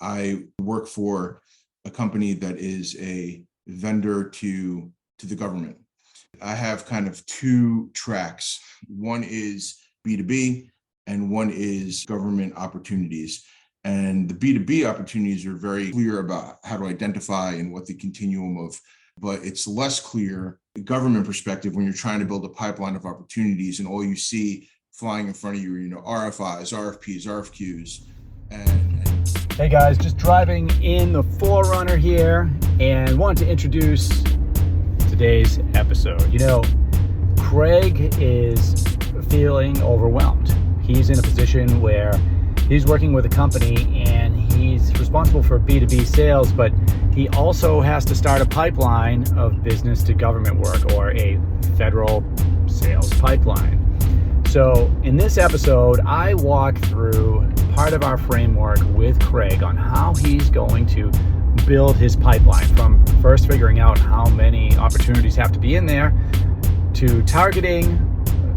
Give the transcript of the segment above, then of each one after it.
I work for a company that is a vendor to the government. I have kind of two tracks. One is B2B and one is government opportunities. And the B2B opportunities are very clear about how to identify and what the continuum of, but it's less clear the government perspective when you're trying to build a pipeline of opportunities and all you see flying in front of you, RFIs, RFPs, RFQs. Hey guys, just driving in the 4Runner here and want to introduce today's episode. Craig is feeling overwhelmed. He's in a position where he's working with a company and he's responsible for B2B sales, but he also has to start a pipeline of business to government work or a federal sales pipeline. So in this episode, I walk through part of our framework with Craig on how he's going to build his pipeline, from first figuring out how many opportunities have to be in there to targeting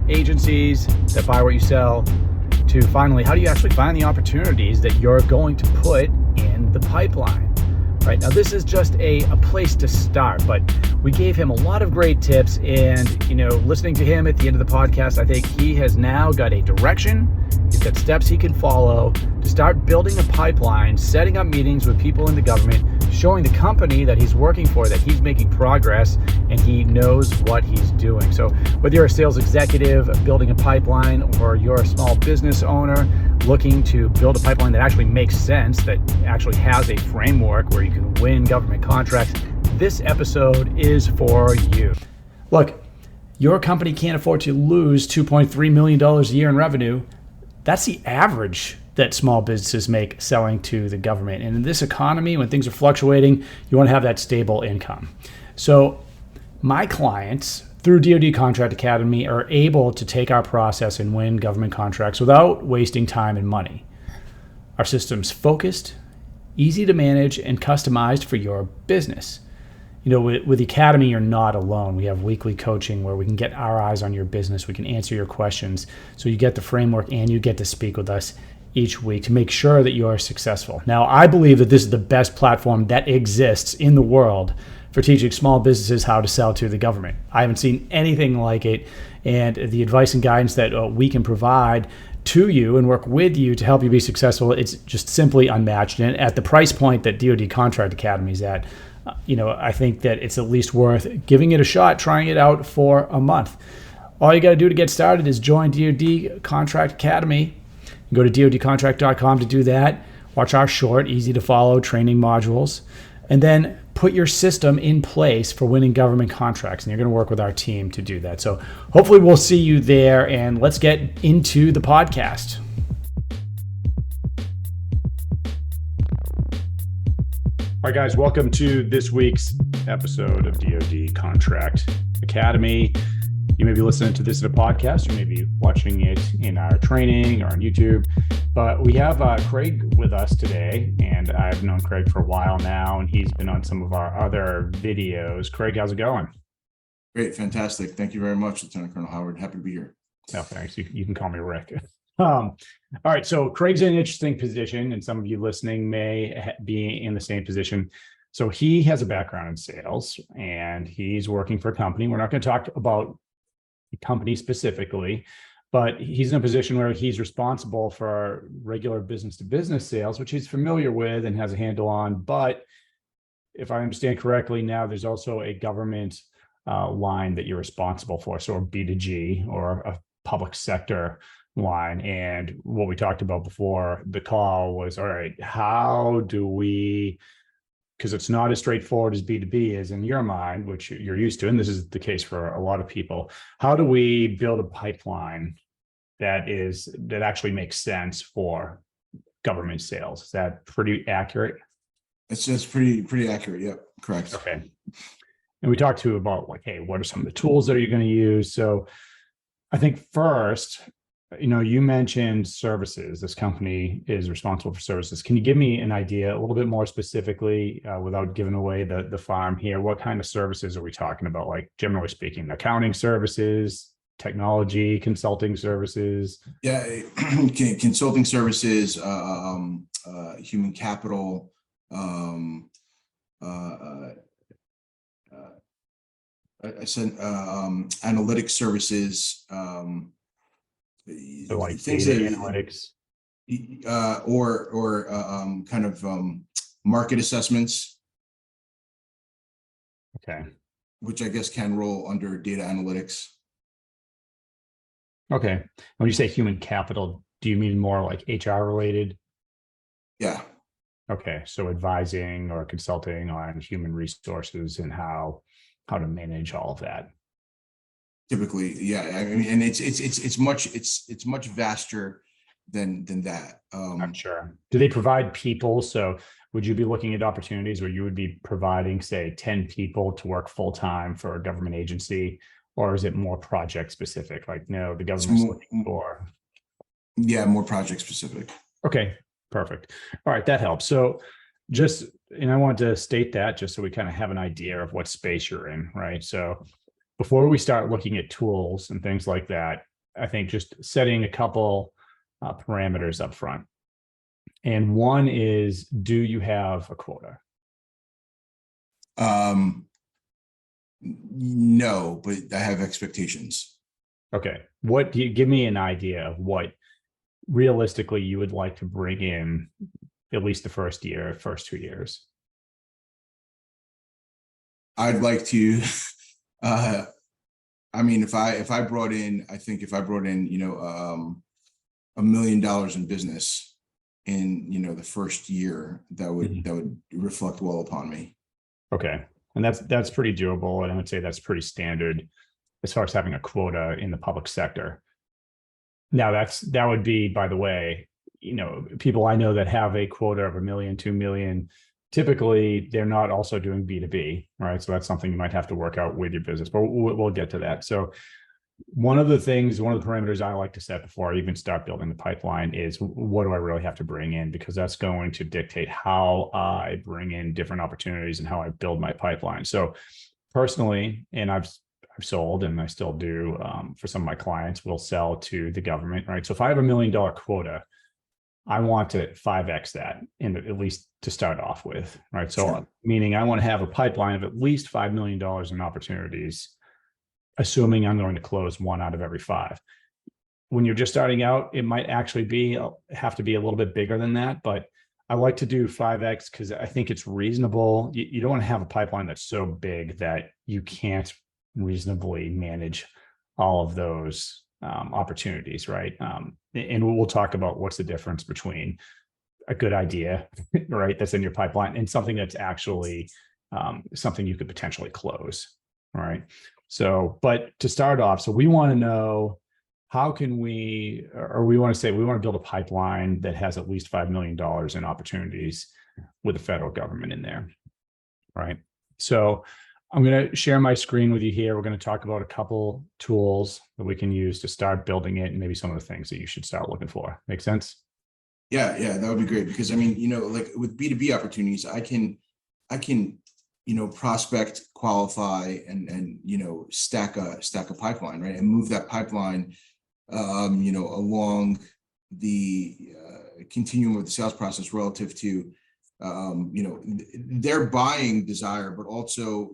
agencies that buy what you sell, to finally, how do you actually find the opportunities that you're going to put in the pipeline? Right now, this is just a place to start, but we gave him a lot of great tips, and listening to him at the end of the podcast, I think he has now got a direction. He's got steps he can follow to start building a pipeline, setting up meetings with people in the government, showing the company that he's working for that he's making progress and he knows what he's doing. So whether you're a sales executive building a pipeline or you're a small business owner looking to build a pipeline that actually makes sense, that actually has a framework where you can win government contracts, this episode is for you. Look, your company can't afford to lose $2.3 million a year in revenue. That's the average that small businesses make selling to the government. And in this economy, when things are fluctuating, you want to have that stable income. So my clients, through DoD Contract Academy, are able to take our process and win government contracts without wasting time and money. Our system's focused, easy to manage, and customized for your business. With the Academy, you're not alone. We have weekly coaching where we can get our eyes on your business. We can answer your questions. So you get the framework and you get to speak with us each week to make sure that you are successful. Now, I believe that this is the best platform that exists in the world for teaching small businesses how to sell to the government. I haven't seen anything like it. And the advice and guidance that we can provide to you and work with you to help you be successful, it's just simply unmatched. And at the price point that DoD Contract Academy is at, I think that it's at least worth giving it a shot, trying it out for a month. All you got to do to get started is join DoD Contract Academy. You go to dodcontract.com to do that. Watch our short, easy to follow training modules, and then put your system in place for winning government contracts. And you're going to work with our team to do that. So hopefully we'll see you there, and let's get into the podcast. All right, guys, welcome to this week's episode of DoD Contract Academy. You may be listening to this in a podcast, or maybe watching it in our training or on YouTube. But we have Craig with us today, and I've known Craig for a while now, and he's been on some of our other videos. Craig, how's it going? Great, fantastic. Thank you very much, Lieutenant Colonel Howard. Happy to be here. No, thanks. You can call me Rick. All right, so Craig's in an interesting position, and some of you listening may be in the same position. So he has a background in sales, and he's working for a company. We're not going to talk about the company specifically, but he's in a position where he's responsible for regular business-to-business sales, which he's familiar with and has a handle on. But if I understand correctly, now there's also a government line that you're responsible for, so a B2G or a public sector line. And what we talked about before the call was, all right, how do we, because it's not as straightforward as B2B is in your mind, which you're used to, and this is the case for a lot of people, how do we build a pipeline that actually makes sense for government sales? Is that pretty accurate? It's pretty accurate. Yep, correct. Okay. And we talked to about hey, what are some of the tools that you're going to use? So I think first, you mentioned services. This company is responsible for services. Can you give me an idea a little bit more specifically, without giving away the farm here? What kind of services are we talking about? Like, generally speaking, accounting services, technology, consulting services? Yeah, consulting services, human capital, uh, I said analytics services, So like things data that analytics. or kind of market assessments, Okay. which I guess can roll under data analytics. Okay. When you say human capital, do you mean more like HR related? Yeah, Okay. So advising or consulting on human resources and how to manage all of that. typically, yeah. I mean, and it's much vaster than that. I'm sure. Do they provide people? So would you be looking at opportunities where you would be providing, say, 10 people to work full time for a government agency? Or is it more project specific? Like, no, the It's government's more, looking for. yeah, more project specific. Okay, perfect. All right, that helps. So just, and I want to state that just so we kind of have an idea of what space you're in, right? So before we start looking at tools and things like that, I think just setting a couple parameters up front. And one is, do you have a quota? No, but I have expectations. Okay. What do you give me an idea of what realistically you would like to bring in at least the first year, first 2 years? I'd like to, I mean, if I brought in, I think if I brought in, $1 million in business in, the first year, that would reflect well upon me. Okay. And that's pretty doable. And I would say that's pretty standard as far as having a quota in the public sector. Now that would be, by the way, people I know that have a quota of 1 million, 2 million, typically they're not also doing B2B, right? So that's something you might have to work out with your business, but we'll get to that. So one of the parameters I like to set before I even start building the pipeline is, what do I really have to bring in? Because that's going to dictate how I bring in different opportunities and how I build my pipeline. So personally, and I've sold and I still do for some of my clients, will sell to the government, right? So if I have $1 million quota, I want to 5x that at least to start off with, right? So Sure. Meaning I want to have a pipeline of at least $5 million in opportunities, assuming I'm going to close 1 out of every 5. When you're just starting out, it might actually have to be a little bit bigger than that, but I like to do 5x because I think it's reasonable. You don't want to have a pipeline that's so big that you can't reasonably manage all of those opportunities, right? And we'll talk about what's the difference between a good idea, right, that's in your pipeline, and something that's actually something you could potentially close, right? So, but to start off, so we want to know, how can we want to build a pipeline that has at least $5 million in opportunities with the federal government in there, right? So I'm going to share my screen with you here. We're going to talk about a couple tools that we can use to start building it, and maybe some of the things that you should start looking for. Make sense? Yeah, that would be great, because I mean, like with B2B opportunities, I can, prospect, qualify, and stack a pipeline, right? And move that pipeline, along the continuum of the sales process relative to, their buying desire, but also,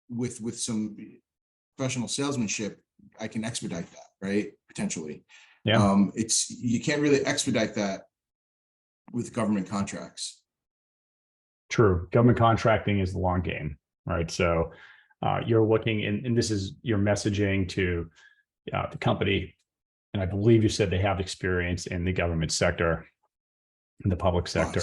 with some professional salesmanship, I can expedite that, right? Potentially. Yeah. You can't really expedite that with government contracts. True. Government contracting is the long game, right? So you're looking, and this is your messaging to the company. And I believe you said they have experience in the government sector, in the public sector.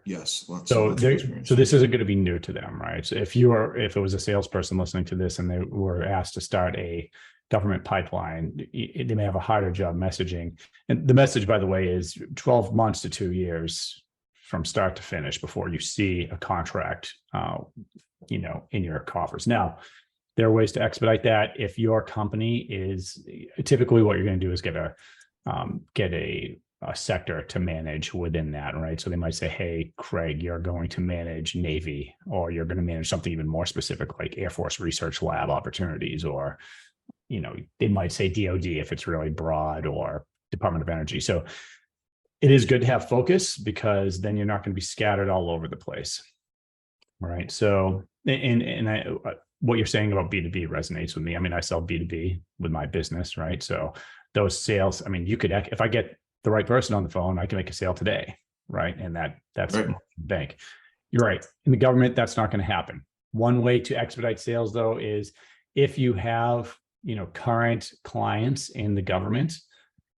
Yes. Lots So of experience. so this isn't going to be new to them, right? So if it was a salesperson listening to this and they were asked to start a government pipeline, they may have a harder job messaging. And the message, by the way, is 12 months to 2 years from start to finish before you see a contract, in your coffers. Now, there are ways to expedite that. If your company is, typically what you're going to do is get a sector to manage within that, right? So they might say, hey, Craig, you're going to manage Navy, or you're going to manage something even more specific like Air Force Research Lab opportunities, or they might say DOD if it's really broad, or Department of Energy. So it is good to have focus, because then you're not going to be scattered all over the place. Right. So, what you're saying about B2B resonates with me. I mean, I sell B2B with my business, right? So those sales, I mean, if I get the right person on the phone, I can make a sale today, right? And that's Right. bank. You're right. In the government, that's not going to happen. One way to expedite sales, though, is if you have, current clients in the government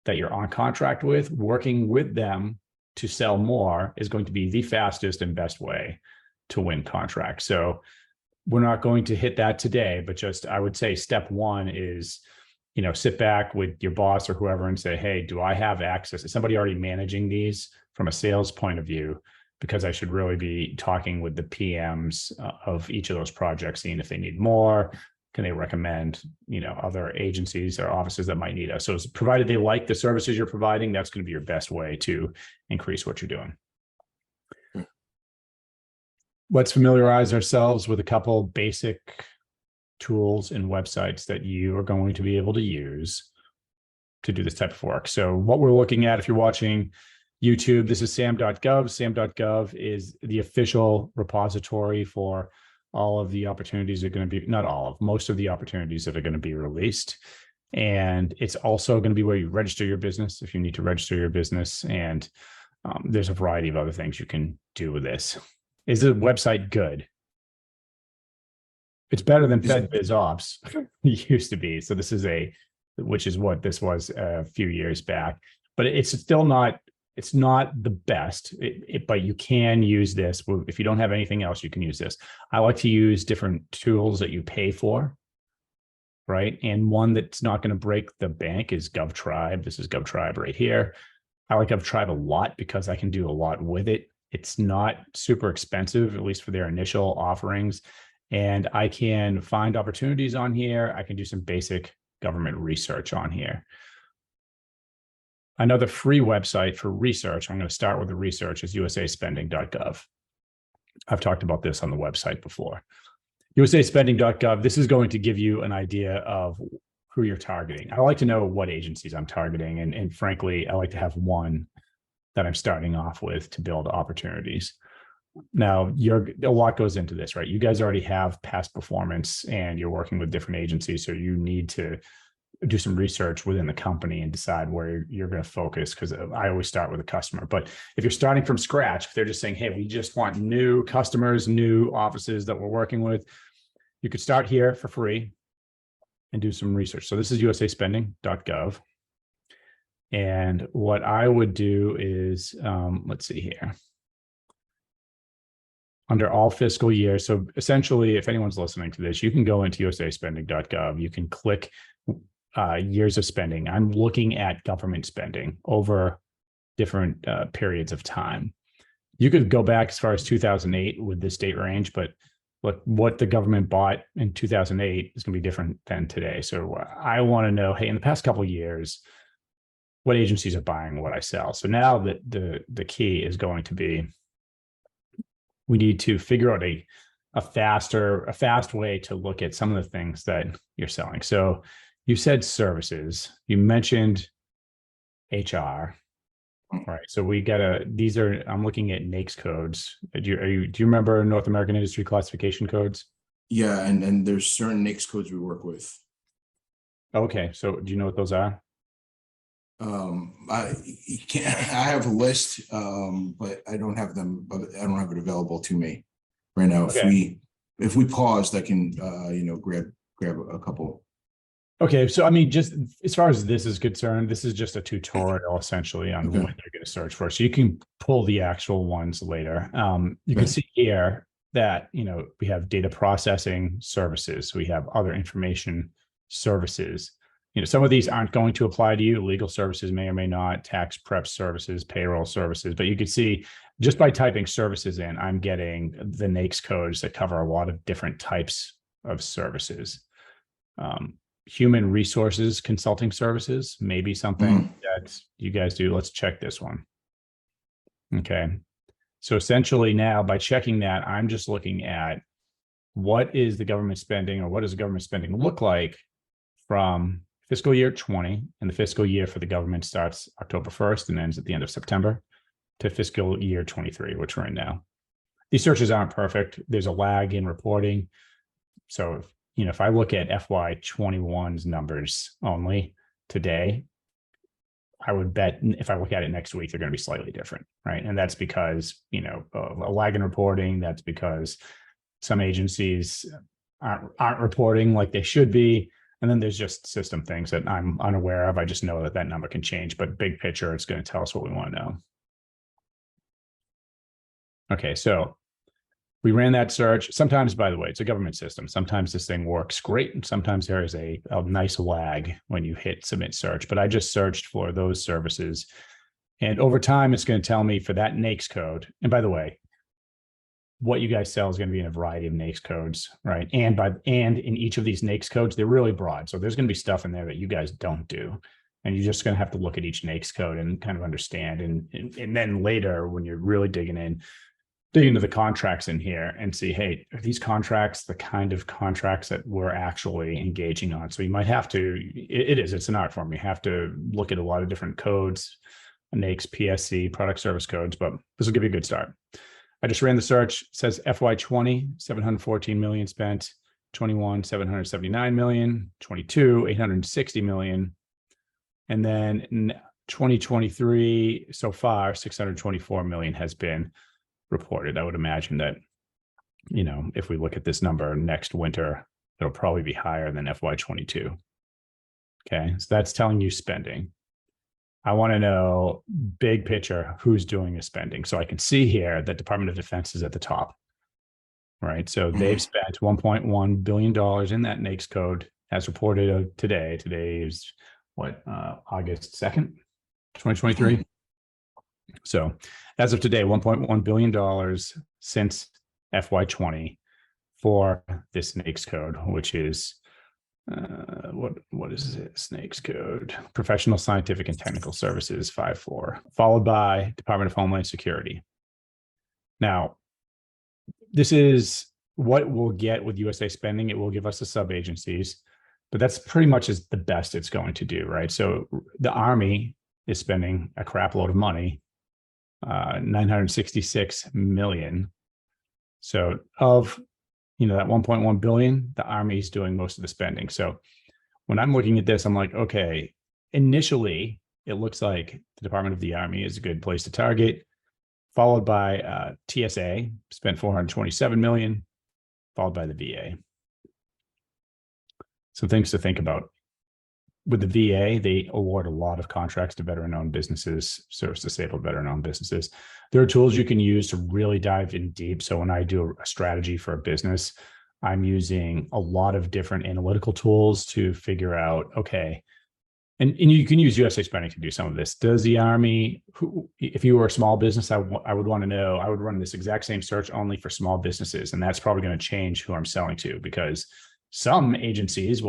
that you're on contract with, working with them to sell more is going to be the fastest and best way to win contracts. So we're not going to hit that today, but I would say step one is, sit back with your boss or whoever and say, hey, do I have access? Is somebody already managing these from a sales point of view? Because I should really be talking with the PMs of each of those projects, seeing if they need more. Can they recommend, other agencies or offices that might need us? So provided they like the services you're providing, that's going to be your best way to increase what you're doing. Let's familiarize ourselves with a couple basic tools and websites that you are going to be able to use to do this type of work. So what we're looking at, if you're watching YouTube, this is sam.gov. Sam.gov is the official repository for all of the opportunities that are going to be, not all of, most of the opportunities that are going to be released. And it's also going to be where you register your business if you need to register your business. And there's a variety of other things you can do with this. Is the website good? It's better than FedBizOps it used to be. So which is what this was a few years back, but it's still not, it's not the best, but you can use this. If you don't have anything else, you can use this. I like to use different tools that you pay for, right? And one that's not going to break the bank is GovTribe. This is GovTribe right here. I like GovTribe a lot because I can do a lot with it. It's not super expensive, at least for their initial offerings. And I can find opportunities on here. I can do some basic government research on here. Another free website for research, I'm going to start with the research, is usaspending.gov. I've talked about this on the website before. usaspending.gov, this is going to give you an idea of who you're targeting. I like to know what agencies I'm targeting. And frankly, I like to have one that I'm starting off with to build opportunities. Now, a lot goes into this, right? You guys already have past performance and you're working with different agencies. So you need to do some research within the company and decide where you're going to focus, because I always start with a customer. But if you're starting from scratch, if they're just saying, hey, we just want new customers, new offices that we're working with, you could start here for free and do some research. So this is usaspending.gov. And what I would do is, let's see here. Under all fiscal years. So essentially, if anyone's listening to this, you can go into usaspending.gov. You can click years of spending. I'm looking at government spending over different periods of time. You could go back as far as 2008 with this date range, but what the government bought in 2008 is going to be different than today. So I want to know, hey, in the past couple of years, what agencies are buying what I sell. So now that the key is going to be, we need to figure out a fast way to look at some of the things that you're selling. So you said services, you mentioned HR. All right. So I'm looking at NAICS codes. Do you remember North American Industry Classification Codes? Yeah. And there's certain NAICS codes we work with. Okay. So do you know what those are? I have a list, but I don't have them, but I don't have it available to me right now. Okay. If we paused, I can, grab a couple. Okay. So, I mean, just as far as this is concerned, this is just a tutorial essentially on what you're going to search for. So you can pull the actual ones later. You can see here that, we have data processing services. We have other information services. Some of these aren't going to apply to you. Legal services may or may not, tax prep services, payroll services, but you can see just by typing services in, I'm getting the NAICS codes that cover a lot of different types of services. Human resources consulting services, maybe something that you guys do. Let's check this one. Okay. So essentially now by checking that, I'm just looking at what is the government spending, or what does the government spending look like from fiscal year 20, and the fiscal year for the government starts October 1st and ends at the end of September, to fiscal year 23, which we're in now. These searches aren't perfect. There's a lag in reporting. So, if I look at FY21's numbers only today, I would bet if I look at it next week, they're going to be slightly different, right? And that's because, a lag in reporting. That's because some agencies aren't reporting like they should be. And then there's just system things that I'm unaware of. I just know that number can change, but big picture, it's going to tell us what we want to know. Okay, so we ran that search. Sometimes, by the way, it's a government system. Sometimes this thing works great, and sometimes there is a nice lag when you hit submit search. But I just searched for those services. And over time, it's going to tell me for that NAICS code. And by the way, what you guys sell is going to be in a variety of NAICS codes, right? And in each of these NAICS codes, they're really broad. So there's going to be stuff in there that you guys don't do. And you're just going to have to look at each NAICS code and kind of understand. And then later, when you're really digging into the contracts in here and see, hey, are these contracts the kind of contracts that we're actually engaging on? So you might have to, it's an art form. You have to look at a lot of different codes, NAICS, PSC, product service codes, but this will give you a good start. I just ran the search. It says FY20, 714 million spent, 21, 779 million, 22, 860 million. And then in 2023, so far, 624 million has been reported. I would imagine that, if we look at this number next winter, it'll probably be higher than FY22. Okay, so that's telling you spending. I want to know big picture, who's doing the spending. So I can see here that Department of Defense is at the top, right? So they've spent $1.1 billion in that NAICS code as reported today. Today is August 2nd, 2023. So as of today, $1.1 billion since FY20 for this NAICS code, which is what is this NAICS code? Professional Scientific and Technical Services 5.4, followed by Department of Homeland Security. Now, this is what we'll get with USA spending. It will give us the sub-agencies, but that's pretty much is the best it's going to do, right? So the Army is spending a crap load of money, 966 million. So of that 1.1 billion, the Army is doing most of the spending. So when I'm looking at this, I'm like, okay, initially it looks like the Department of the Army is a good place to target, followed by TSA, spent 427 million, followed by the VA. Some things to think about. With the VA, they award a lot of contracts to veteran-owned businesses, service-disabled veteran-owned businesses. There are tools you can use to really dive in deep. So when I do a strategy for a business, I'm using a lot of different analytical tools to figure out, okay, and you can use USA Spending to do some of this. Does the Army, if you were a small business, I would want to know, I would run this exact same search only for small businesses. And that's probably going to change who I'm selling to, because some agencies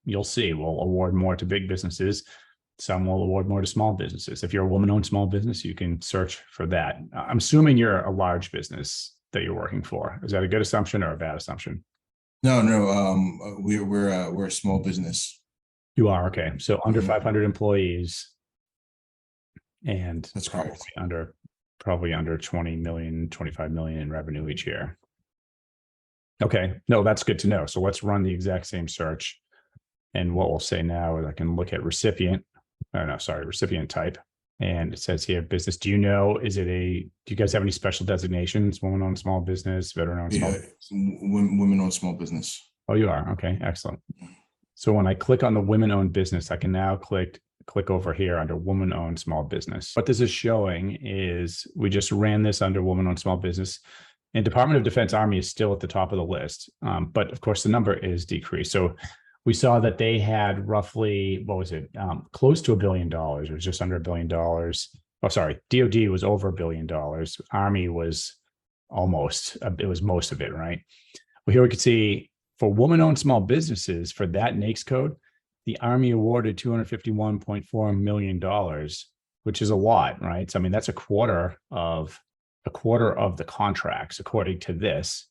you'll see, will award more to big businesses. Some will award more to small businesses. If you're a woman-owned small business, you can search for that. I'm assuming you're a large business that you're working for. Is that a good assumption or a bad assumption? No. We're a small business. You are, okay. So under 500 employees, and that's correct. Probably under 20 million, 25 million in revenue each year. Okay, no, that's good to know. So let's run the exact same search. And what we'll say now is I can look at recipient type. And it says here, business. Do you guys have any special designations? Woman-owned small business, veteran-owned small business? Women-owned small business. Oh, you are? Okay, excellent. So when I click on the women-owned business, I can now click over here under woman-owned small business. What this is showing is we just ran this under woman-owned small business. And Department of Defense Army is still at the top of the list. But of course, the number is decreased. So we saw that they had roughly, close to $1 billion. It was just under $1 billion. Oh, sorry. DOD was over $1 billion. Army was it was most of it, right? Well, here we can see for woman-owned small businesses, for that NAICS code, the Army awarded $251.4 million, which is a lot, right? So, I mean, that's a quarter of the contracts, according to this,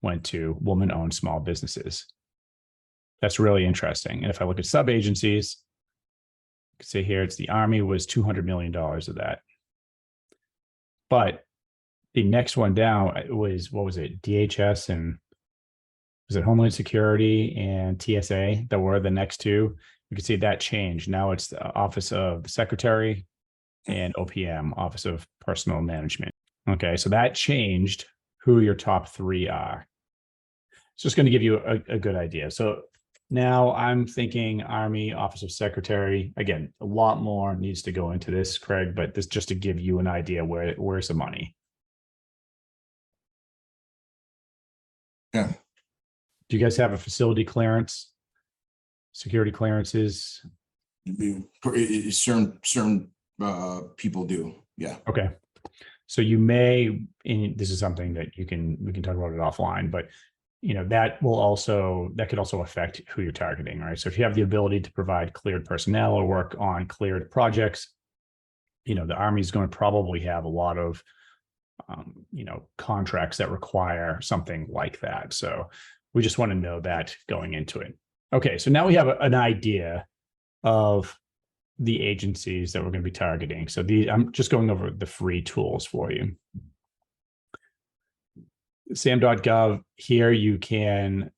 went to woman-owned small businesses. That's really interesting. And if I look at sub-agencies, I can say here, it's the Army was $200 million of that. But the next one down was, what was it? DHS and was it Homeland Security and TSA that were the next two? You can see that changed. Now it's the Office of the Secretary and OPM, Office of Personnel Management. Okay, so that changed who your top three are. It's just going to give you a good idea. So now I'm thinking Army, Office of Secretary. Again, a lot more needs to go into this, Craig, but this just to give you an idea where's the money. Yeah. Do you guys have a facility clearance? Security clearances? Certain people do. Yeah. Okay. So you may, and this is something that we can talk about it offline, but that could also affect who you're targeting, right? So if you have the ability to provide cleared personnel or work on cleared projects, the Army is going to probably have a lot of contracts that require something like that. So we just want to know that going into it. Okay, so now we have an idea of the agencies that we're going to be targeting. So I'm just going over the free tools for you. SAM.gov, here you can,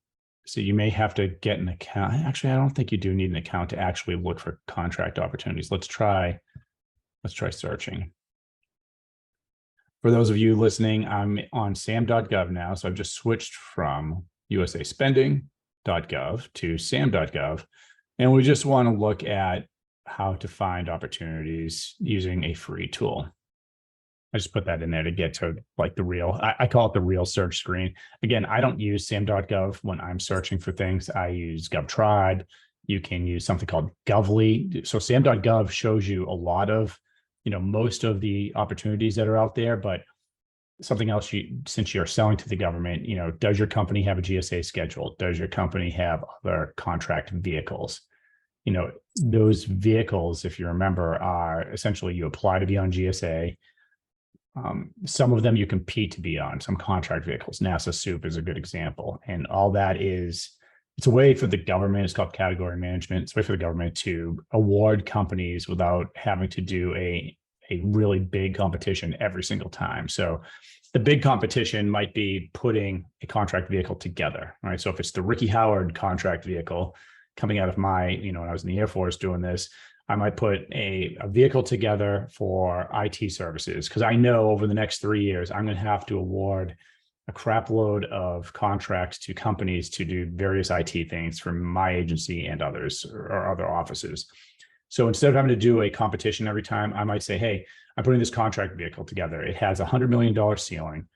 so you may have to get an account. Actually, I don't think you do need an account to actually look for contract opportunities. Let's try searching. For those of you listening, I'm on SAM.gov now. So I've just switched from usaspending.gov to SAM.gov. And we just want to look at how to find opportunities using a free tool. I just put that in there to get to like the real, I call it the real search screen. Again, I don't use SAM.gov when I'm searching for things. I use GovTribe. You can use something called Govly. So SAM.gov shows you a lot of, most of the opportunities that are out there, but something else, since you're selling to the government, does your company have a GSA schedule? Does your company have other contract vehicles? Those vehicles, if you remember, are essentially you apply to be on GSA. Some of them you compete to be on, some contract vehicles. NASA SOUP is a good example. And all that it's a way for the government, it's called category management. It's a way for the government to award companies without having to do a really big competition every single time. So the big competition might be putting a contract vehicle together, right? So if it's the Ricky Howard contract vehicle coming out of my, when I was in the Air Force doing this, I might put a vehicle together for IT services, because I know over the next 3 years, I'm going to have to award a crap load of contracts to companies to do various IT things from my agency and others or other offices. So instead of having to do a competition every time, I might say, hey, I'm putting this contract vehicle together. It has a $100 million ceiling,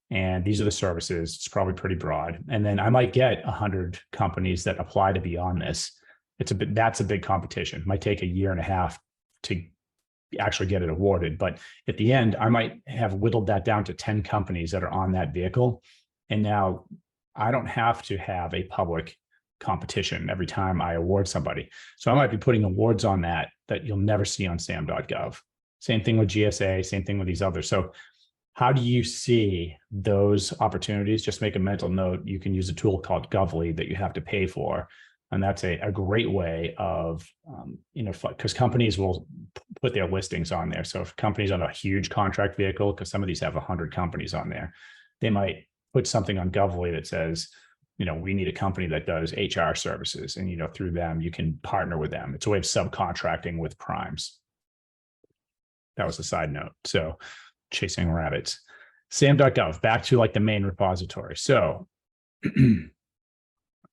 and these are the services. It's probably pretty broad. And then I might get 100 companies that apply to be on this. That's a big competition. It might take a year and a half to actually get it awarded. But at the end, I might have whittled that down to 10 companies that are on that vehicle. And now I don't have to have a public competition every time I award somebody. So I might be putting awards on that you'll never see on SAM.gov. Same thing with GSA, same thing with these others. So how do you see those opportunities? Just make a mental note. You can use a tool called Govly that you have to pay for. And that's a great way of, because companies will put their listings on there. So if companies on a huge contract vehicle, because some of these have 100 companies on there, they might put something on Govly that says, we need a company that does HR services. And, through them, you can partner with them. It's a way of subcontracting with primes. That was a side note. So chasing rabbits. SAM.gov, back to like the main repository. So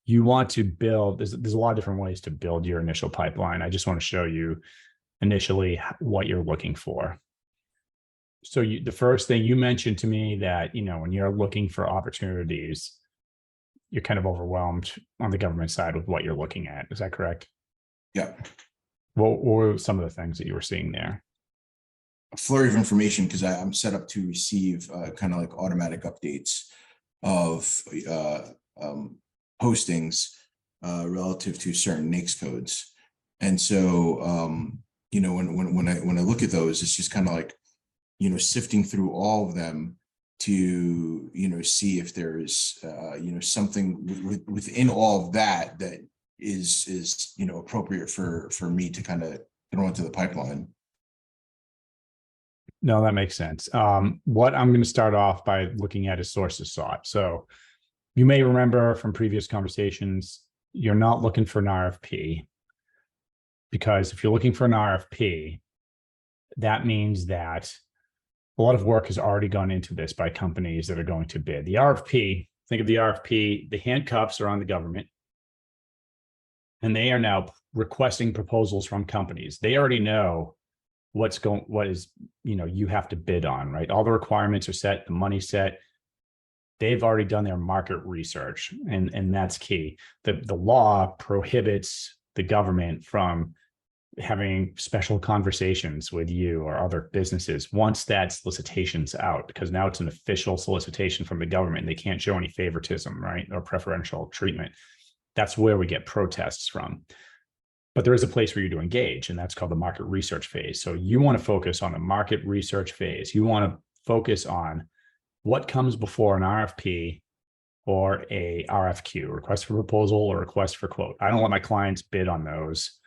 you want to build, there's a lot of different ways to build your initial pipeline. I just want to show you initially what you're looking for. So the first thing you mentioned to me that, when you're looking for opportunities, you're kind of overwhelmed on the government side with what you're looking at. Is that correct? Yeah. What were some of the things that you were seeing there? A flurry of information, because I'm set up to receive kind of like automatic updates of postings relative to certain NAICS codes. And so, when I look at those, it's just kind of like, sifting through all of them to, see if there's, something within all of that is appropriate for me to kind of throw into the pipeline. No, that makes sense. What I'm going to start off by looking at is sources sought. So you may remember from previous conversations, you're not looking for an RFP, because if you're looking for an RFP, that means that a lot of work has already gone into this by companies that are going to bid. The RFP, think of the RFP, the handcuffs are on the government, and they are now requesting proposals from companies. They already know what is, you have to bid on, right? All the requirements are set, the money's set. They've already done their market research, and that's key. The law prohibits the government from having special conversations with you or other businesses once that solicitation's out, because now it's an official solicitation from the government. They can't show any favoritism, right, or preferential treatment. That's where we get protests from. But there is a place for you to engage, and that's called the market research phase. So you want to focus on the market research phase. You want to focus on what comes before an RFP or a RFQ, request for proposal or request for quote. I don't let my clients bid on those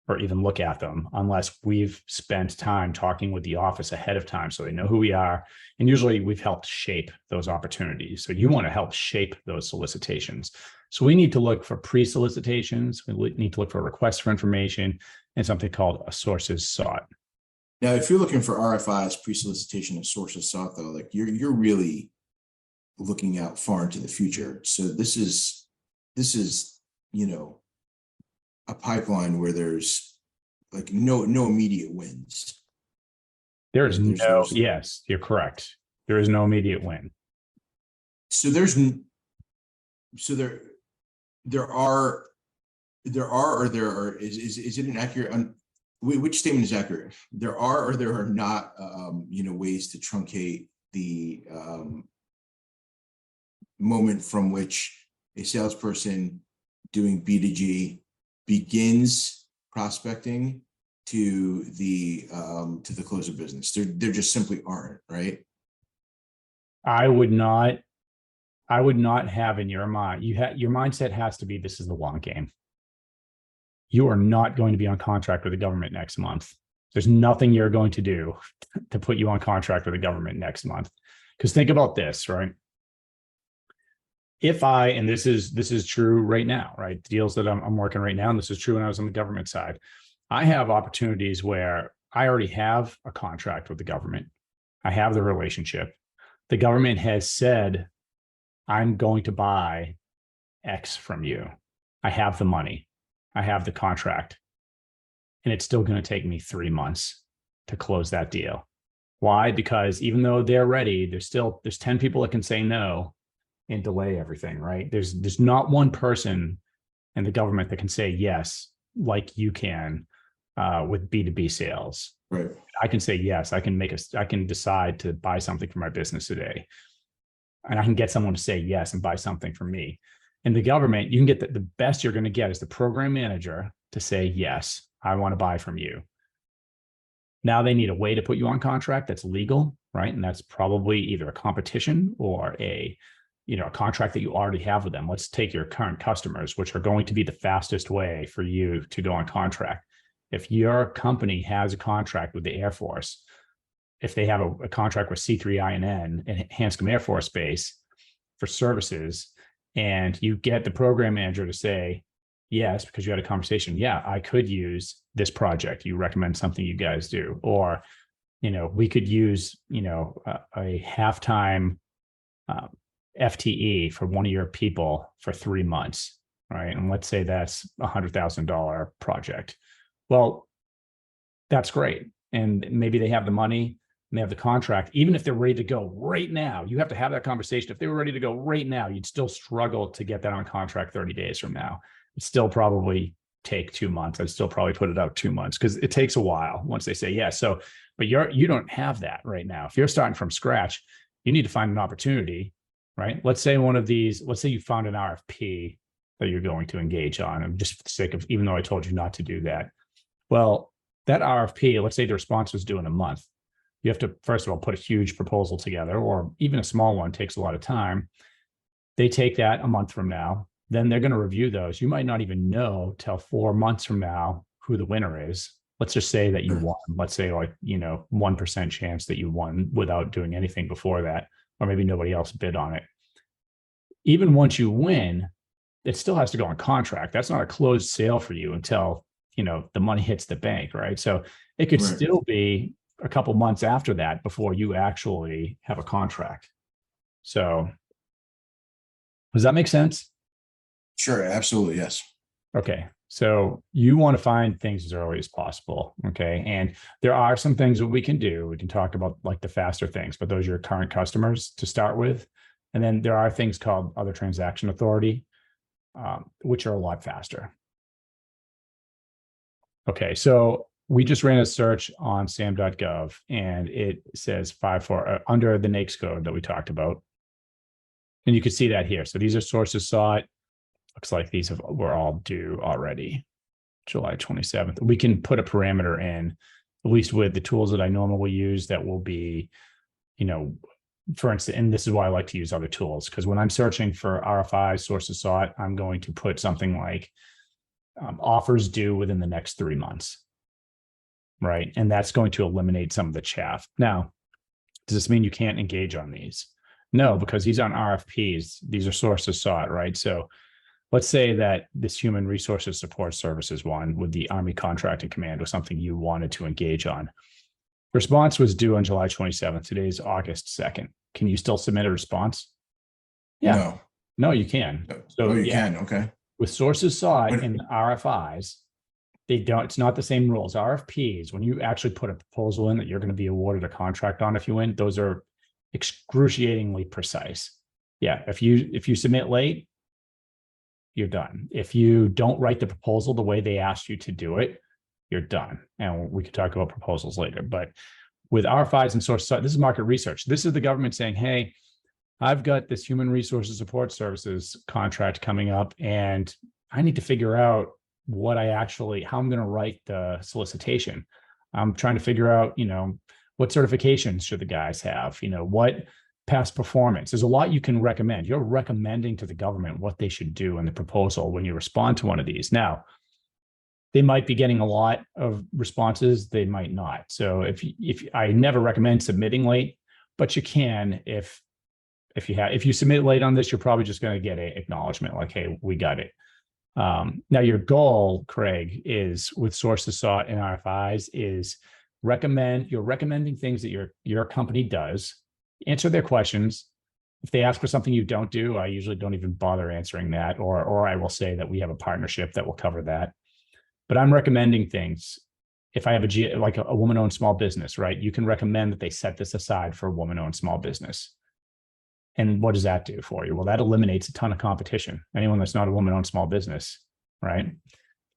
or even look at them unless we've spent time talking with the office ahead of time so they know who we are. And usually we've helped shape those opportunities. So you want to help shape those solicitations. So we need to look for pre-solicitations. We need to look for requests for information and something called a sources sought. Now, if you're looking for RFIs, pre-solicitation, and sources sought, though, like you're really looking out far into the future. So this is a pipeline where there's like no immediate wins. Yes, you're correct. There is no immediate win. So there are, is it an accurate, which statement is accurate? There are, or there are not, ways to truncate the moment from which a salesperson doing B2G begins prospecting to the close of business. There just simply aren't, right? I would not have in your mind, your mindset has to be, this is the long game. You are not going to be on contract with the government next month. There's nothing you're going to do to put you on contract with the government next month. Because think about this, right? And this is true right now, right? The deals that I'm working right now, and this is true when I was on the government side. I have opportunities where I already have a contract with the government. I have the relationship. The government has said, I'm going to buy X from you. I have the money. I have the contract. And it's still going to take me 3 months to close that deal. Why? Because even though they're ready, there's 10 people that can say no and delay everything, right? There's not one person in the government that can say yes, like you can with B2B sales. Right. I can say yes. I can decide to buy something for my business today. And I can get someone to say yes and buy something from me. In the government, you can get the best you're going to get is the program manager to say, yes, I want to buy from you. Now they need a way to put you on contract that's legal, right? And that's probably either a competition or a contract that you already have with them. Let's take your current customers, which are going to be the fastest way for you to go on contract. If your company has a contract with the Air Force, if they have a contract with C3INN and Hanscom Air Force Base for services, and you get the program manager to say, yes, because you had a conversation, yeah, I could use this project. You recommend something you guys do. Or, we could use, a halftime FTE for one of your people for 3 months, right? And let's say that's $100,000 project. Well, that's great. And maybe they have the money and they have the contract. Even if they're ready to go right now, you have to have that conversation. If they were ready to go right now, you'd still struggle to get that on contract 30 days from now. It'd still probably take 2 months. I'd still probably put it out 2 months because it takes a while once they say yes. So, but you don't have that right now. If you're starting from scratch, you need to find an opportunity, right? Let's say you found an RFP that you're going to engage on. I'm just for the sake of, even though I told you not to do that. Well, that RFP, let's say the response was due in a month. You have to, first of all, put a huge proposal together, or even a small one takes a lot of time. They take that a month from now. Then they're going to review those. You might not even know till 4 months from now who the winner is. Let's just say that you won. Let's say 1% chance that you won without doing anything before that, or maybe nobody else bid on it. Even once you win, it still has to go on contract. That's not a closed sale for you until, the money hits the bank, right? So it could still be a couple months after that before you actually have a contract. So does that make sense? Sure, absolutely, yes. Okay. So you want to find things as early as possible. Okay. And there are some things that we can do. We can talk about like the faster things, but those are your current customers to start with. And then there are things called other transaction authority, which are a lot faster. Okay. So we just ran a search on sam.gov and it says 5.4 under the NAICS code that we talked about. And you can see that here. So these are sources sought. Looks like these were all due already, July 27th. We can put a parameter in, at least with the tools that I normally use, that will be, for instance, and this is why I like to use other tools, because when I'm searching for RFI sources sought, I'm going to put something like offers due within the next 3 months, right? And that's going to eliminate some of the chaff. Now, does this mean you can't engage on these? No, because these aren't RFPs. These are sources sought, right? So let's say that this human resources support services one with the Army Contracting Command was something you wanted to engage on. Response was due on July 27th. Today's August 2nd. Can you still submit a response? Yeah. No, you can. So you can. Okay. With sources sought and RFIs, it's not the same rules. RFPs, when you actually put a proposal in that you're going to be awarded a contract on if you win, those are excruciatingly precise. Yeah. If you submit late, you're done. If you don't write the proposal the way they asked you to do it, you're done. And we could talk about proposals later. But with RFIs and source, this is market research. This is the government saying, hey, I've got this human resources support services contract coming up, and I need to figure out how I'm going to write the solicitation. I'm trying to figure out, what certifications should the guys have? What past performance. There's a lot you can recommend. You're recommending to the government what they should do in the proposal when you respond to one of these. Now, they might be getting a lot of responses, they might not. So if I never recommend submitting late, but you can if you submit late on this, you're probably just going to get an acknowledgement like, hey, we got it. Now your goal, Craig, is with sources sought and RFIs is you're recommending things that your company does. Answer their questions. If they ask for something you don't do, I usually don't even bother answering that, or I will say that we have a partnership that will cover that. But I'm recommending things. If I have a woman-owned small business, right? You can recommend that they set this aside for a woman-owned small business. And what does that do for you? Well, that eliminates a ton of competition. Anyone that's not a woman-owned small business, right?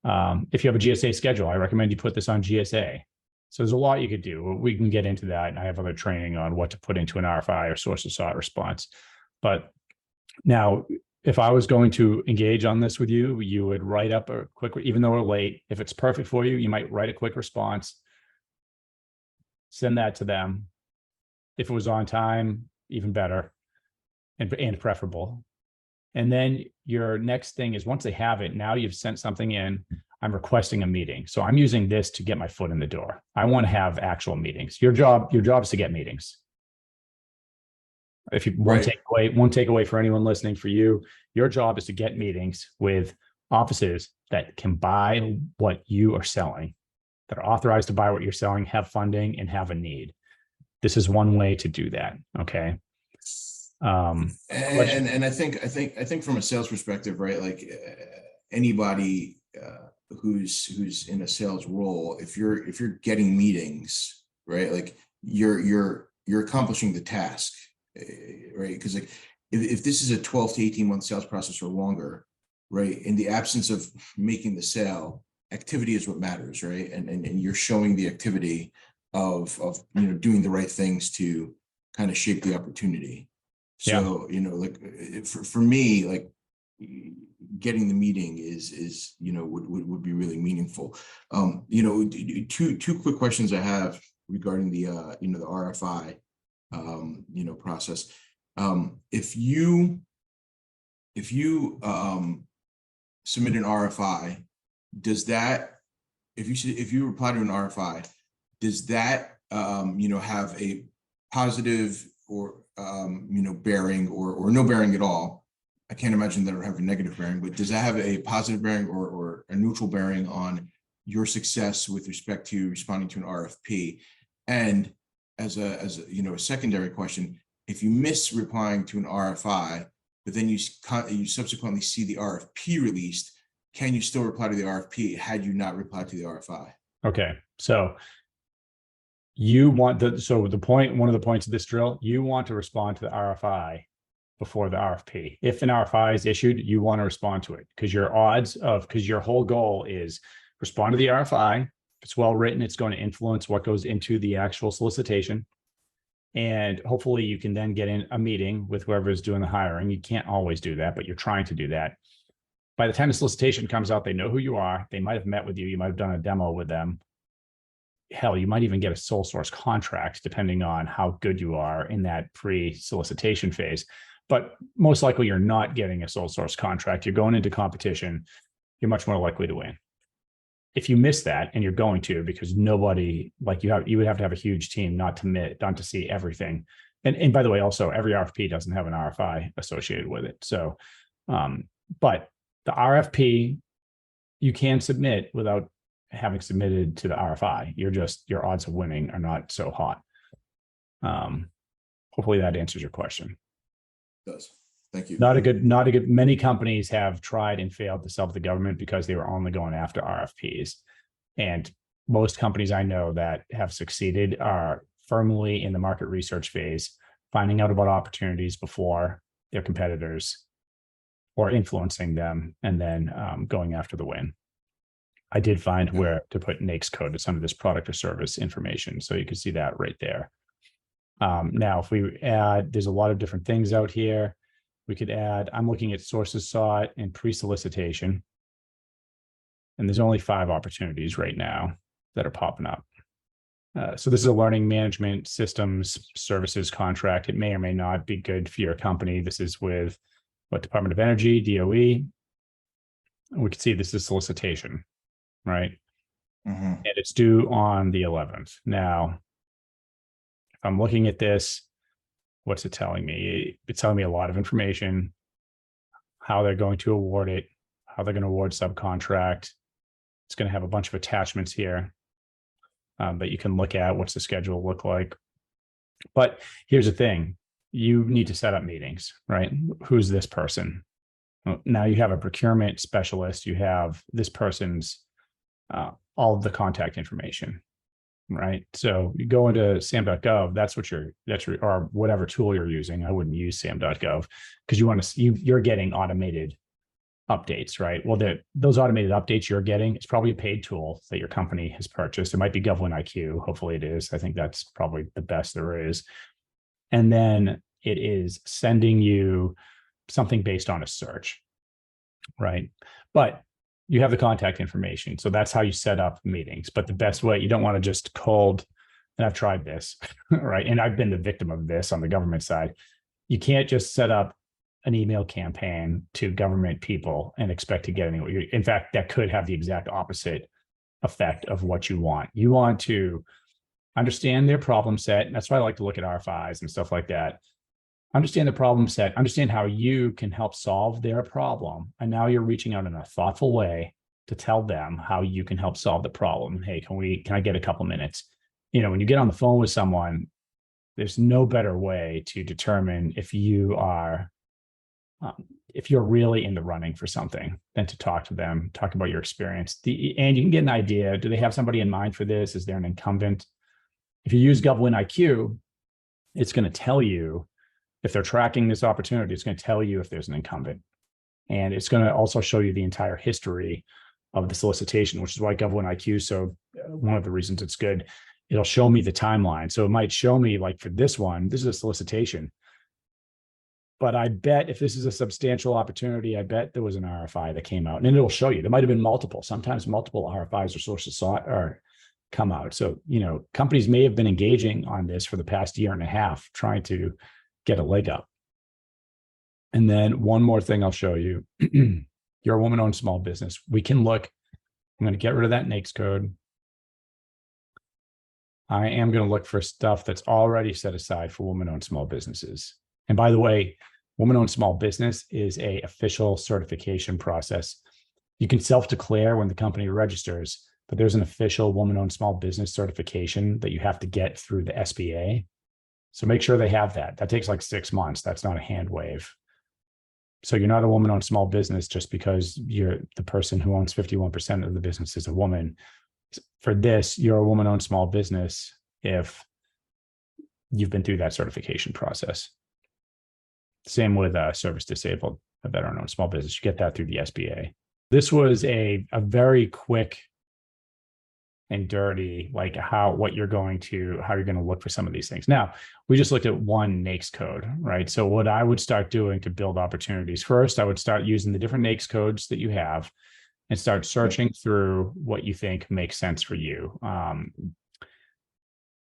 If you have a GSA schedule, I recommend you put this on GSA. So there's a lot you could do. We can get into that. And I have other training on what to put into an RFI or sources sought response. But now, if I was going to engage on this with you, you would write up a quick, even though we're late, if it's perfect for you, you might write a quick response, send that to them. If it was on time, even better and preferable. And then your next thing is once they have it, now you've sent something in, I'm requesting a meeting. So I'm using this to get my foot in the door. I want to have actual meetings. Your job is to get meetings. If you one takeaway for anyone listening, for you, your job is to get meetings with offices that can buy what you are selling, that are authorized to buy what you're selling, have funding, and have a need. This is one way to do that. Okay. And I think from a sales perspective, right? Like anybody who's in a sales role, if you're getting meetings, right? Like you're accomplishing the task, right? Because like if this is a 12 to 18 month sales process or longer, right? In the absence of making the sale, activity is what matters, right? And you're showing the activity of doing the right things to kind of shape the opportunity. So, like for me, like getting the meeting is would be really meaningful. Two quick questions I have regarding the the RFI process. If if you submit an RFI, does that, if you reply to an RFI, does that have a positive or bearing or no bearing at all? I can't imagine that it would have a negative bearing, but does that have a positive bearing or a neutral bearing on your success with respect to responding to an RFP? And as a secondary question, if you miss replying to an RFI, but then you subsequently see the RFP released, can you still reply to the RFP had you not replied to the RFI? Okay, so one of the points of this drill, you want to respond to the RFI before the RFP. If an RFI is issued, you want to respond to it because your whole goal is respond to the RFI. If it's well written, it's going to influence what goes into the actual solicitation. And hopefully you can then get in a meeting with whoever is doing the hiring. You can't always do that, but you're trying to do that. By the time the solicitation comes out, they know who you are. They might have met with you. You might have done a demo with them. Hell, you might even get a sole source contract depending on how good you are in that pre-solicitation phase. But most likely you're not getting a sole source contract. You're going into competition. You're much more likely to win. If you miss that, and you're going to, because nobody, you would have to have a huge team not to see everything. And by the way, also every RFP doesn't have an RFI associated with it. So, but the RFP you can submit without having submitted to the RFI. Your odds of winning are not so hot. Hopefully that answers your question. It does. Thank you. Not a good. Many companies have tried and failed to sell to the government because they were only going after RFPs. And most companies I know that have succeeded are firmly in the market research phase, finding out about opportunities before their competitors or influencing them, and then going after the win. I did find where to put NAICS code to some of this product or service information. So you can see that right there. Now, if we add, there's a lot of different things out here. We could add, I'm looking at sources sought and pre-solicitation. And there's only 5 opportunities right now that are popping up. So this is a learning management systems services contract. It may or may not be good for your company. This is with Department of Energy, DOE. We can see this is solicitation, right? Mm-hmm. And it's due on the 11th. Now, if I'm looking at this, what's it telling me? It's telling me a lot of information, how they're going to award it, how they're going to award subcontract. It's going to have a bunch of attachments here that you can look at. What's the schedule look like? But here's the thing. You need to set up meetings, right? Who's this person? Well, now you have a procurement specialist. You have this person's all of the contact information, right? So you go into sam.gov, that's your or whatever tool you're using. I wouldn't use sam.gov because you're getting automated updates, right? Well, those automated updates you're getting, it's probably a paid tool that your company has purchased. It might be GovWin IQ. Hopefully it is. I think that's probably the best there is. And then it is sending you something based on a search, right? But you have the contact information. So that's how you set up meetings. But the best way, you don't want to just cold, and I've tried this, right? And I've been the victim of this on the government side. You can't just set up an email campaign to government people and expect to get anywhere. In fact, that could have the exact opposite effect of what you want. You want to understand their problem set. And that's why I like to look at RFIs and stuff like that. Understand the problem set, understand how you can help solve their problem. And now you're reaching out in a thoughtful way to tell them how you can help solve the problem. Hey, can I get a couple minutes? When you get on the phone with someone, there's no better way to determine if you are, if you're really in the running for something than to talk to them, talk about your experience. And you can get an idea. Do they have somebody in mind for this? Is there an incumbent? If you use GovWin IQ, it's going to tell you if they're tracking this opportunity, it's going to tell you if there's an incumbent. And it's going to also show you the entire history of the solicitation, which is why GovWin IQ. So one of the reasons it's good, it'll show me the timeline. So it might show me, like, for this one, this is a solicitation. But I bet if this is a substantial opportunity, I bet there was an RFI that came out, and it'll show you. There might have been multiple. Sometimes multiple RFIs or sources sought or come out. So, companies may have been engaging on this for the past year and a half, trying to get a leg up. And then one more thing I'll show you. You're a woman-owned small business. We can look, I'm going to get rid of that NAICS code. I am going to look for stuff that's already set aside for woman-owned small businesses. And by the way, woman-owned small business is an official certification process. You can self-declare when the company registers, but there's an official woman-owned small business certification that you have to get through the SBA. So make sure they have that. That takes like 6 months. That's not a hand wave. So you're not a woman-owned small business just because you're the person who owns 51% of the business is a woman. For this, you're a woman-owned small business if you've been through that certification process. Same with service disabled, a veteran-owned small business. You get that through the SBA. This was a very quick and dirty, like how you're going to look for some of these things. Now, we just looked at one NAICS code, right? So what I would start doing to build opportunities, first, I would start using the different NAICS codes that you have and start searching through what you think makes sense for you.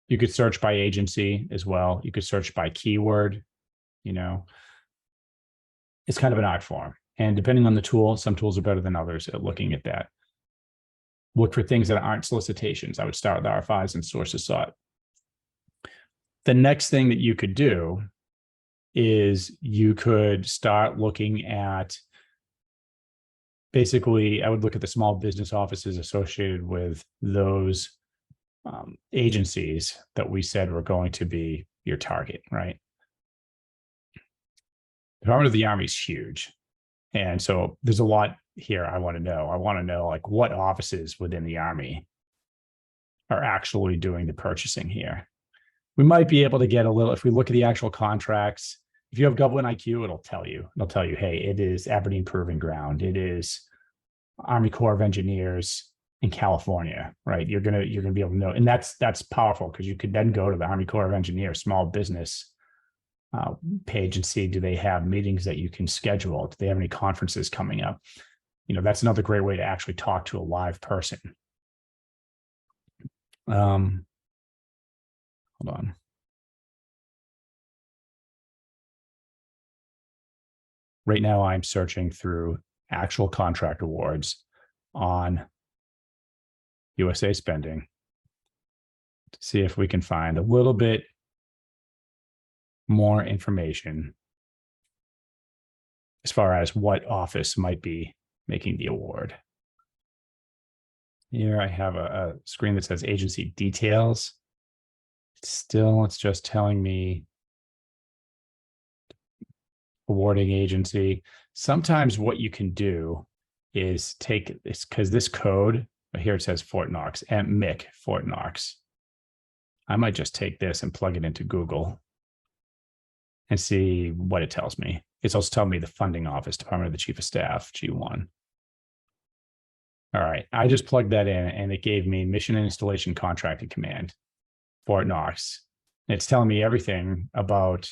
You could search by agency as well. You could search by keyword, It's kind of an art form. And depending on the tool, some tools are better than others at looking at that. Look for things that aren't solicitations. I would start with RFIs and sources sought. The next thing that you could do is you could start looking at, basically, I would look at the small business offices associated with those agencies that we said were going to be your target, right? The Department of the Army is huge. And so there's a lot here I want to know. I want to know like what offices within the Army are actually doing the purchasing here. We might be able to get a little, if we look at the actual contracts, if you have government IQ, it'll tell you, hey, it is Aberdeen Proving Ground. It is Army Corps of Engineers in California, right? You're gonna be able to know. And that's powerful because you could then go to the Army Corps of Engineers small business page and see, do they have meetings that you can schedule? Do they have any conferences coming up? That's another great way to actually talk to a live person. Hold on. Right now I'm searching through actual contract awards on USA Spending to see if we can find a little bit more information as far as what office might be making the award. Here I have a screen that says agency details. It's just telling me awarding agency. Sometimes what you can do is take this, because this code, here it says Fort Knox, and MIC Fort Knox. I might just take this and plug it into Google and see what it tells me. It's also telling me the funding office, Department of the Chief of Staff, G1. All right, I just plugged that in and it gave me Mission and Installation Contracting Command, Fort Knox. And it's telling me everything about,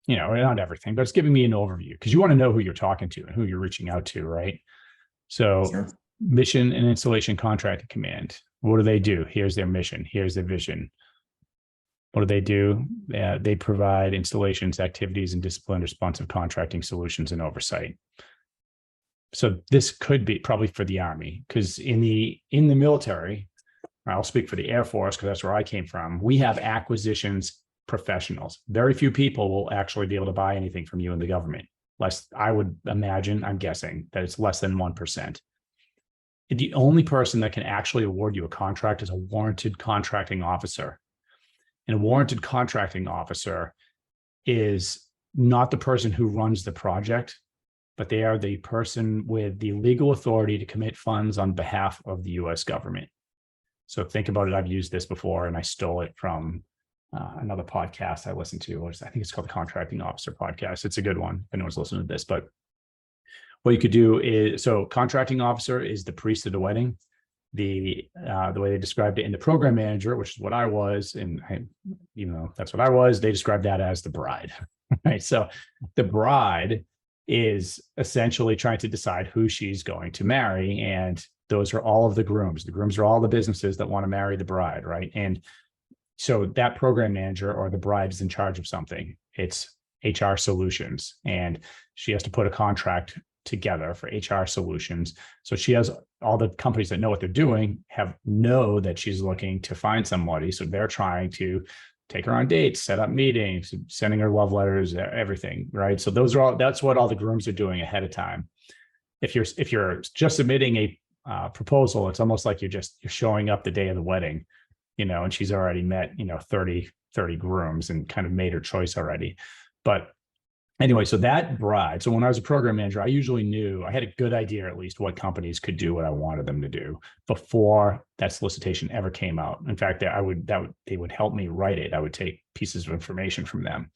not everything, but it's giving me an overview because you want to know who you're talking to and who you're reaching out to, right? So sure. Mission and Installation Contracting Command, what do they do? Here's their mission, here's their vision. What do? They provide installations, activities, and disciplined responsive contracting solutions and oversight. So this could be probably for the Army, because in the military, I'll speak for the Air Force because that's where I came from. We have acquisitions professionals. Very few people will actually be able to buy anything from you in the government. I would imagine, I'm guessing that it's less than 1%. The only person that can actually award you a contract is a warranted contracting officer. And a warranted contracting officer is not the person who runs the project, but they are the person with the legal authority to commit funds on behalf of the US government. So think about it. I've used this before and I stole it from another podcast I listened to. I think it's called the Contracting Officer Podcast. It's a good one if anyone's listening to this. But what you could do is, so contracting officer is the priest of the wedding. The way they described it in the program manager, which is what I was, and even though that's what I was, they described that as the bride, right? So the bride is essentially trying to decide who she's going to marry, and those are all of the grooms. The grooms are all the businesses that want to marry the bride, right? And so that program manager or the bride is in charge of something. It's HR solutions, and she has to put a contract together for HR solutions. So she has all the companies that know what they're doing know that she's looking to find somebody. So they're trying to take her on dates, set up meetings, sending her love letters, everything, right? So that's what all the grooms are doing ahead of time. If you're just submitting a proposal, it's almost like you're showing up the day of the wedding, and she's already met, 30 grooms and kind of made her choice already. But anyway, so that bride. So when I was a program manager, I usually knew, I had a good idea at least what companies could do what I wanted them to do before that solicitation ever came out. In fact, they would help me write it. I would take pieces of information from them.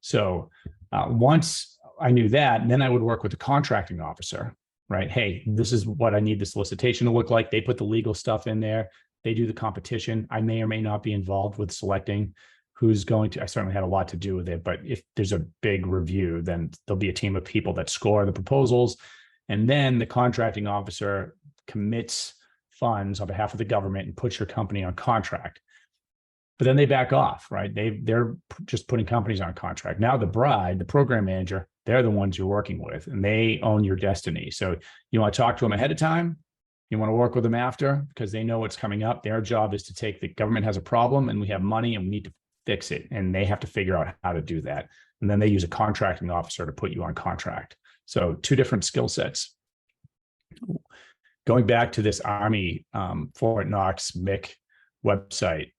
So once I knew that, then I would work with the contracting officer, right? Hey, this is what I need the solicitation to look like. They put the legal stuff in there. They do the competition. I may or may not be involved with selecting who's going to. I certainly had a lot to do with it, but if there's a big review, then there'll be a team of people that score the proposals. And then the contracting officer commits funds on behalf of the government and puts your company on contract. But then they back off, right? They're just putting companies on contract. Now the bride, the program manager, they're the ones you're working with, and they own your destiny. So you want to talk to them ahead of time. You want to work with them after, because they know what's coming up. Their job is to take, the government has a problem and we have money and we need to fix it. And they have to figure out how to do that. And then they use a contracting officer to put you on contract. So two different skill sets. Going back to this Army Fort Knox MIC website,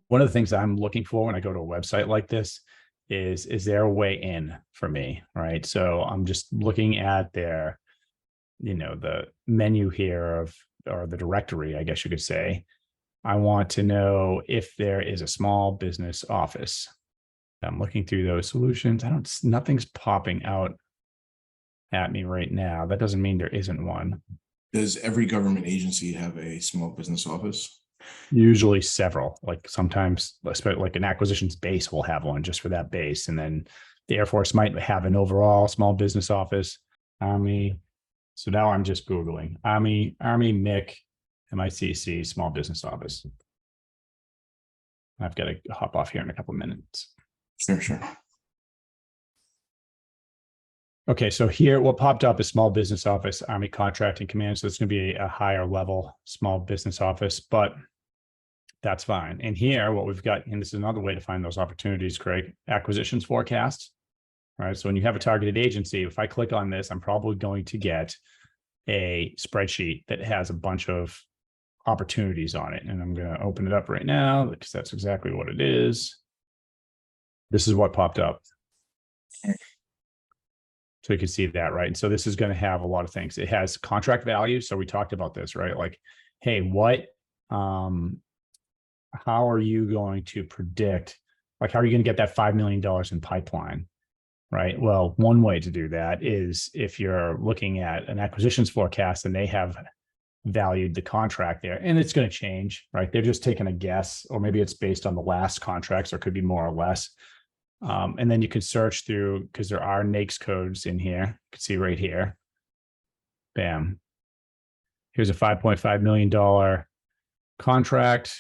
one of the things that I'm looking for when I go to a website like this is there a way in for me, right? So I'm just looking at their, the menu here or the directory, I guess you could say. I want to know if there is a small business office. I'm looking through those solutions. Nothing's popping out at me right now. That doesn't mean there isn't one. Does every government agency have a small business office? Usually several, like sometimes like an acquisitions base will have one just for that base. And then the Air Force might have an overall small business office. Army. So now I'm just Googling Army MIC, MICC, small business office. I've got to hop off here in a couple of minutes. Sure. Okay, so here what popped up is small business office, Army Contracting Command. So it's going to be a higher level small business office, but that's fine. And here, what we've got, and this is another way to find those opportunities, Craig, acquisitions forecast. All right, so when you have a targeted agency, if I click on this, I'm probably going to get a spreadsheet that has a bunch of opportunities on it. And I'm going to open it up right now because that's exactly what it is. This is what popped up. So you can see that, right? And so this is going to have a lot of things. It has contract value. So we talked about this, right? Like, hey, how are you going to predict, like, how are you going to get that $5 million in pipeline, right? Well, one way to do that is if you're looking at an acquisitions forecast and they have valued the contract there, and it's going to change, right? They're just taking a guess, or maybe it's based on the last contracts, or could be more or less. And then you can search through, because there are NAICS codes in here. You can see right here. Bam. Here's a $5.5 million contract.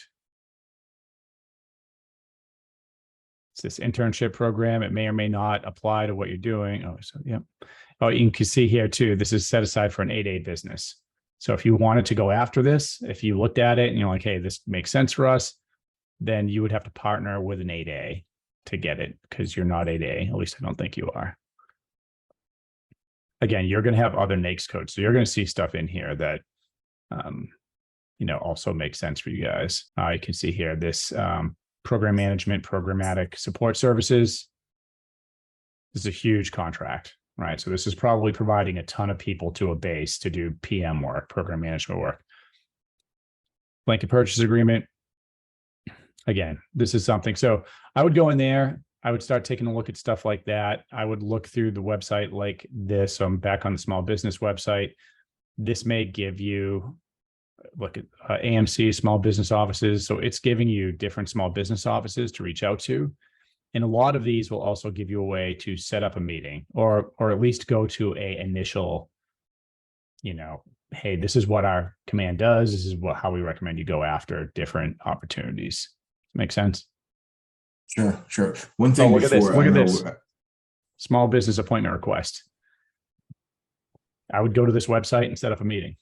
It's this internship program. It may or may not apply to what you're doing. Oh, so yeah. Oh, you can see here too, this is set aside for an 8A business. So if you wanted to go after this, if you looked at it and you're like, hey, this makes sense for us, then you would have to partner with an 8A to get it, because you're not 8A. At least I don't think you are. Again, you're going to have other NAICS codes. So you're going to see stuff in here that, also makes sense for you guys. You can see here this program management, programmatic support services. This is a huge contract, right? So this is probably providing a ton of people to a base to do PM work, program management work. Blanket purchase agreement. Again, this is something. So I would go in there. I would start taking a look at stuff like that. I would look through the website like this. So I'm back on the small business website. This may give you, look at AMC, small business offices. So it's giving you different small business offices to reach out to. And a lot of these will also give you a way to set up a meeting, or at least go to a initial, hey, this is what our command does. This is how we recommend you go after different opportunities. Make sense? Sure. One Oh, thing look at this. before, Look I at don't this. know, Small business appointment request. I would go to this website and set up a meeting.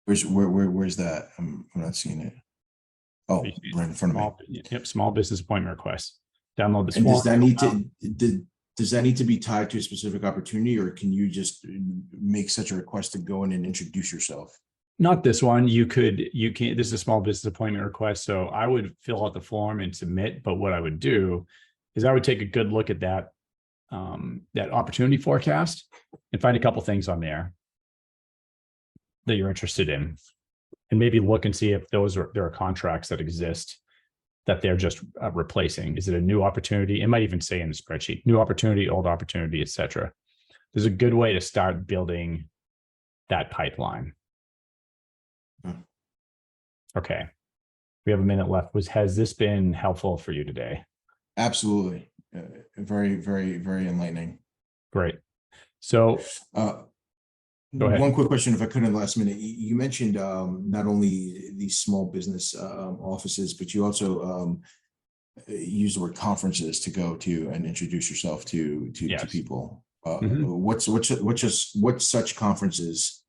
where's that? I'm not seeing it. Oh, right in front of me. Small business appointment request. Download this And form. does that need to be tied to a specific opportunity, or can you just make such a request to go in and introduce yourself? Not this one. You can, this is a small business appointment request. So I would fill out the form and submit. But what I would do is I would take a good look at that, that opportunity forecast and find a couple things on there that you're interested in, and maybe look and see if there are contracts that exist that they're just replacing. Is it a new opportunity? It might even say in the spreadsheet, new opportunity, old opportunity, etc. There's a good way to start building that pipeline. Okay. We have a minute left. Has this been helpful for you today? Absolutely. Very, very, very enlightening. Great. So go ahead. One quick question, if I could, in the last minute. You mentioned not only these small business offices, but you also use the word conferences to go to and introduce yourself to people. What such conferences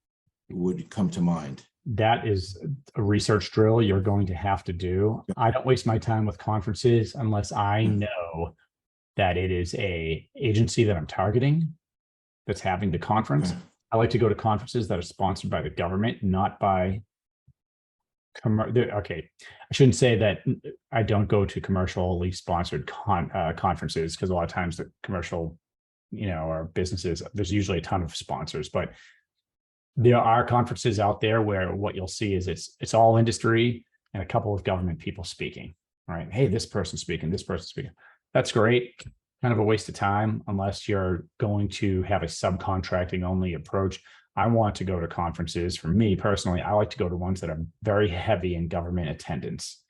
would come to mind? That is a research drill you're going to have to do. I don't waste my time with conferences unless I know that it is a agency that I'm targeting that's having the conference. I like to go to conferences that are sponsored by the government, not by okay. I shouldn't say that I don't go to commercially sponsored conferences, because a lot of times the commercial, or businesses, there's usually a ton of sponsors, but there are conferences out there where what you'll see is it's all industry and a couple of government people speaking, right? Hey, this person's speaking, this person's speaking. That's great. Kind of a waste of time unless you're going to have a subcontracting only approach. I want to go to conferences. For me personally, I like to go to ones that are very heavy in government attendance.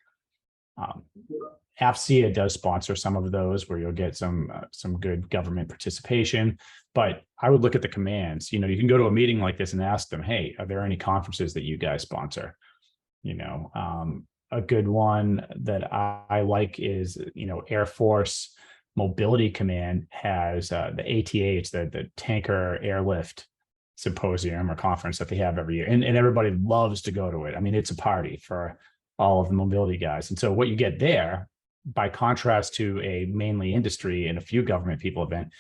AFCEA does sponsor some of those where you'll get some good government participation, but I would look at the commands. You can go to a meeting like this and ask them, hey, are there any conferences that you guys sponsor? A good one that I like is, Air Force Mobility Command has the ATA, it's the Tanker Airlift Symposium or conference that they have every year. And everybody loves to go to it. I mean, it's a party for all of the mobility guys. And so what you get there, by contrast to a mainly industry and a few government people event,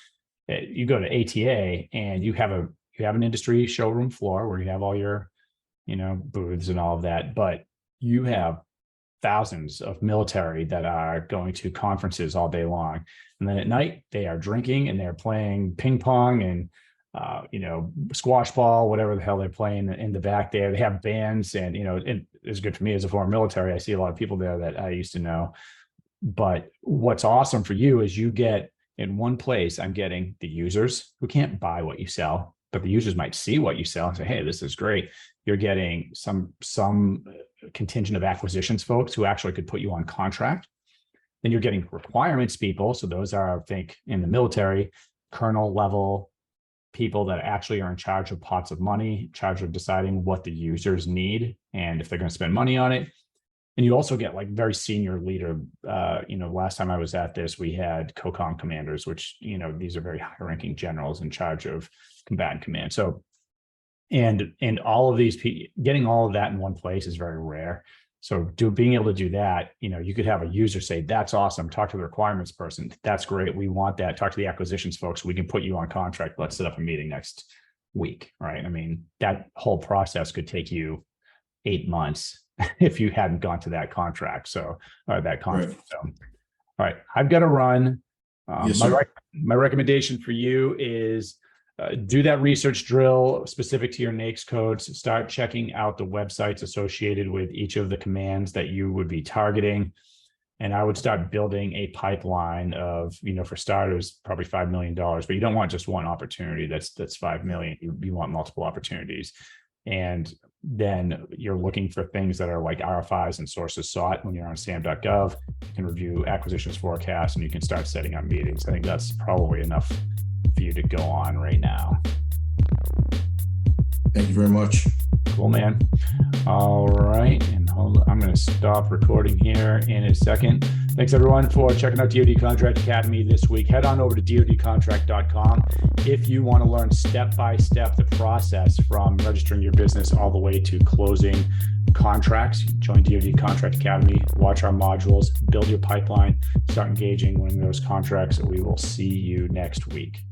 you go to ATA and you have an industry showroom floor where you have all your, booths and all of that, but you have thousands of military that are going to conferences all day long. And then at night they are drinking and they're playing ping pong and, squash ball, whatever the hell they're playing in the back there. They have bands and, it's good for me as a former military. I see a lot of people there that I used to know. But what's awesome for you is you get in one place, I'm getting the users who can't buy what you sell, but the users might see what you sell and say, hey, this is great. You're getting some contingent of acquisitions folks who actually could put you on contract. Then you're getting requirements people. So those are, I think, in the military, colonel level people that actually are in charge of pots of money, in charge of deciding what the users need and if they're going to spend money on it. And you also get like very senior leader. Last time I was at this, we had COCOM commanders, which, these are very high ranking generals in charge of combatant command. So, and all of these people, getting all of that in one place is very rare. So being able to do that, you could have a user say, that's awesome. Talk to the requirements person. That's great. We want that. Talk to the acquisitions folks. We can put you on contract. Let's set up a meeting next week. Right. I mean, that whole process could take you 8 months if you hadn't gone to that contract. So, or that contract. Right. So, all right, I've got to run. Yes, my recommendation for you is do that research drill specific to your NAICS codes. Start checking out the websites associated with each of the commands that you would be targeting. And I would start building a pipeline of, for starters, probably $5 million, but you don't want just one opportunity that's 5 million. You want multiple opportunities. And then you're looking for things that are like RFIs and sources sought. When you're on SAM.gov, you can review acquisitions forecasts and you can start setting up meetings. I think that's probably enough for you to go on right now. Thank you very much. Cool, man. All right. And hold on. I'm going to stop recording here in a second. Thanks everyone for checking out DoD Contract Academy this week. Head on over to dodcontract.com if you want to learn step-by-step the process from registering your business all the way to closing contracts. Join DoD Contract Academy, watch our modules, build your pipeline, start engaging, winning those contracts. We will see you next week.